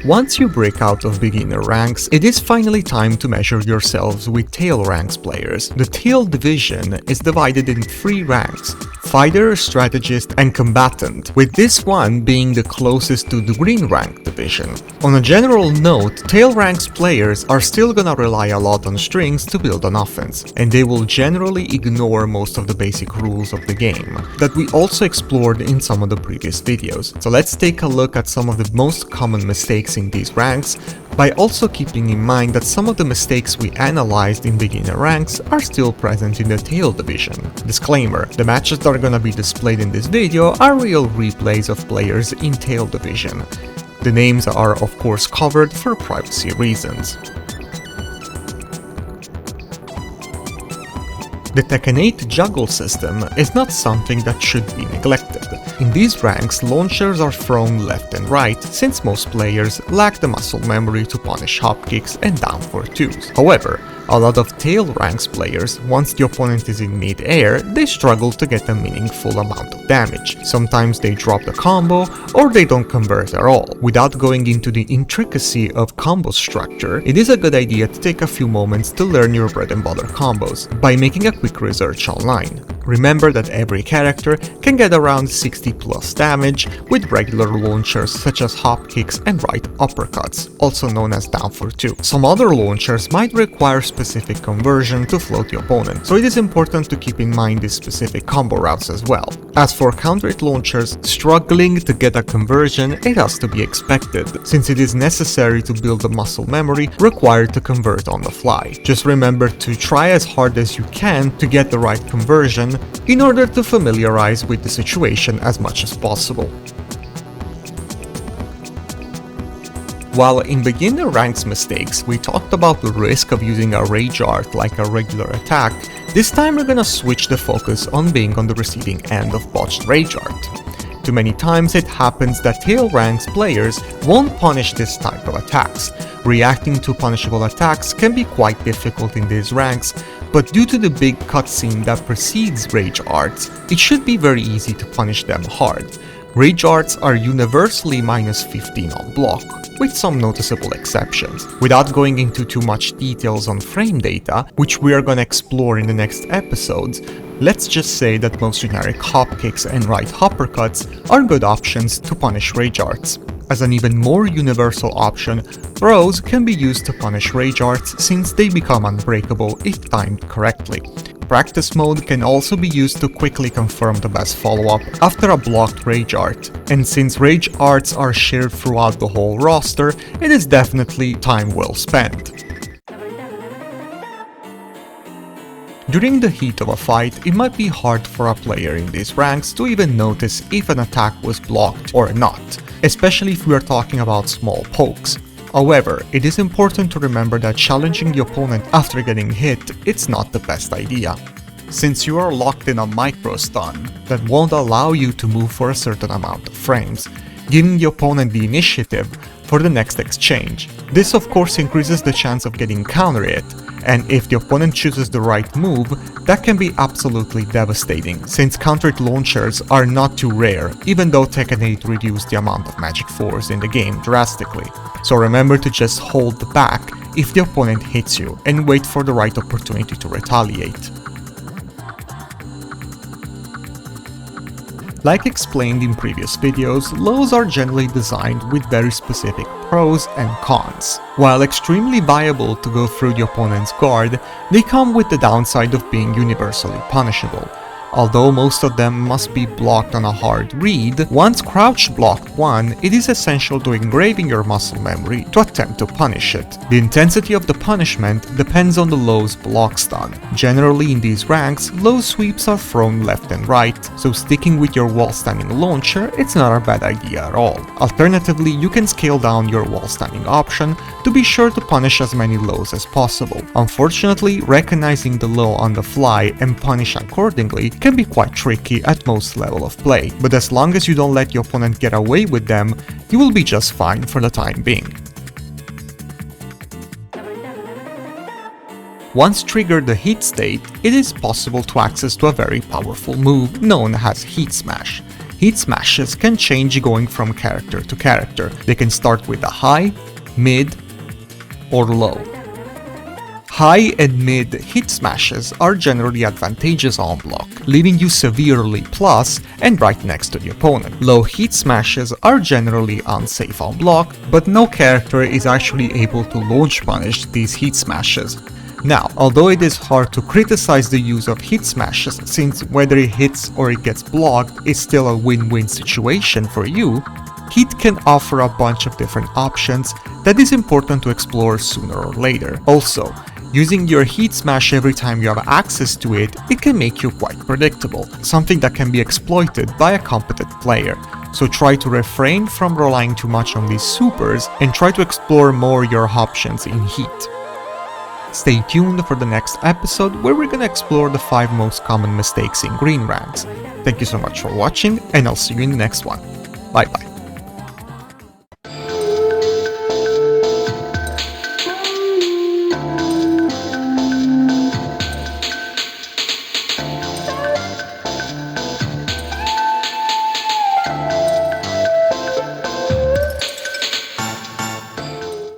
Once you break out of beginner ranks, it is finally time to measure yourselves with Teal Ranks players. The Teal division is divided in 3 ranks: Fighter, Strategist, and Combatant, with this one being the closest to the Green Rank division. On a general note, Teal Ranks players are still gonna rely a lot on strings to build an offense, and they will generally ignore most of the basic rules of the game, that we also explored in some of the previous videos. So let's take a look at some of the most common mistakes in these ranks, by also keeping in mind that some of the mistakes we analyzed in beginner ranks are still present in the Teal division. Disclaimer: the matches that are gonna be displayed in this video are real replays of players in Teal division. The names are of course covered for privacy reasons. The Tekken 8 juggle system is not something that should be neglected. In these ranks, launchers are thrown left and right, since most players lack the muscle memory to punish hop kicks and down for 2s. However, a lot of Teal Ranks players, once the opponent is in mid-air, they struggle to get a meaningful amount of damage. Sometimes they drop the combo, or they don't convert at all. Without going into the intricacy of combo structure, it is a good idea to take a few moments to learn your bread and butter combos, by making a quick research online. Remember that every character can get around 60 plus damage with regular launchers such as hop kicks and right uppercuts, also known as down for 2. Some other launchers might require specific conversion to float the opponent, so it is important to keep in mind these specific combo routes as well. As for counter-hit launchers, struggling to get a conversion, it has to be expected, since it is necessary to build the muscle memory required to convert on the fly. Just remember to try as hard as you can to get the right conversion in order to familiarize with the situation as much as possible. While in beginner ranks mistakes, we talked about the risk of using a rage art like a regular attack, this time we're gonna switch the focus on being on the receiving end of botched rage art. Too many times it happens that Teal Ranks players won't punish this type of attacks. Reacting to punishable attacks can be quite difficult in these ranks, but due to the big cutscene that precedes rage arts, it should be very easy to punish them hard. Rage arts are universally -15 on block, with some noticeable exceptions. Without going into too much details on frame data, which we are gonna explore in the next episodes, let's just say that most generic hop kicks and right uppercuts are good options to punish rage arts. As an even more universal option, throws can be used to punish rage arts since they become unbreakable if timed correctly. Practice mode can also be used to quickly confirm the best follow-up after a blocked rage art, and since rage arts are shared throughout the whole roster, it is definitely time well spent. During the heat of a fight, it might be hard for a player in these ranks to even notice if an attack was blocked or not, especially if we are talking about small pokes. However, it is important to remember that challenging the opponent after getting hit, it's not the best idea, since you are locked in a micro stun that won't allow you to move for a certain amount of frames, giving the opponent the initiative for the next exchange. This of course increases the chance of getting counter hit, and if the opponent chooses the right move, that can be absolutely devastating, since counter-hit launchers are not too rare, even though Tekken 8 reduced the amount of magic force in the game drastically. So remember to just hold back if the opponent hits you, and wait for the right opportunity to retaliate. Like explained in previous videos, lows are generally designed with very specific pros and cons. While extremely viable to go through the opponent's guard, they come with the downside of being universally punishable. Although most of them must be blocked on a hard read, once crouch blocked one, it is essential to engrave in your muscle memory to attempt to punish it. The intensity of the punishment depends on the low's block stun. Generally in these ranks, low sweeps are thrown left and right, so sticking with your wall standing launcher, it's not a bad idea at all. Alternatively, you can scale down your wall standing option to be sure to punish as many lows as possible. Unfortunately, recognizing the low on the fly and punish accordingly can be quite tricky at most level of play, but as long as you don't let your opponent get away with them, you will be just fine for the time being. Once triggered the heat state, it is possible to access to a very powerful move known as Heat Smash. Heat Smashes can change going from character to character. They can start with a high, mid, or low. High and mid Heat Smashes are generally advantageous on block, leaving you severely plus and right next to the opponent. Low Heat Smashes are generally unsafe on block, but no character is actually able to launch punish these Heat Smashes. Now, although it is hard to criticize the use of Heat Smashes, since whether it hits or it gets blocked is still a win-win situation for you, Heat can offer a bunch of different options that is important to explore sooner or later. Also, using your Heat Smash every time you have access to it, it can make you quite predictable, something that can be exploited by a competent player. So try to refrain from relying too much on these supers and try to explore more your options in Heat. Stay tuned for the next episode where we're gonna explore the 5 most common mistakes in green ranks. Thank you so much for watching, and I'll see you in the next one. Bye bye.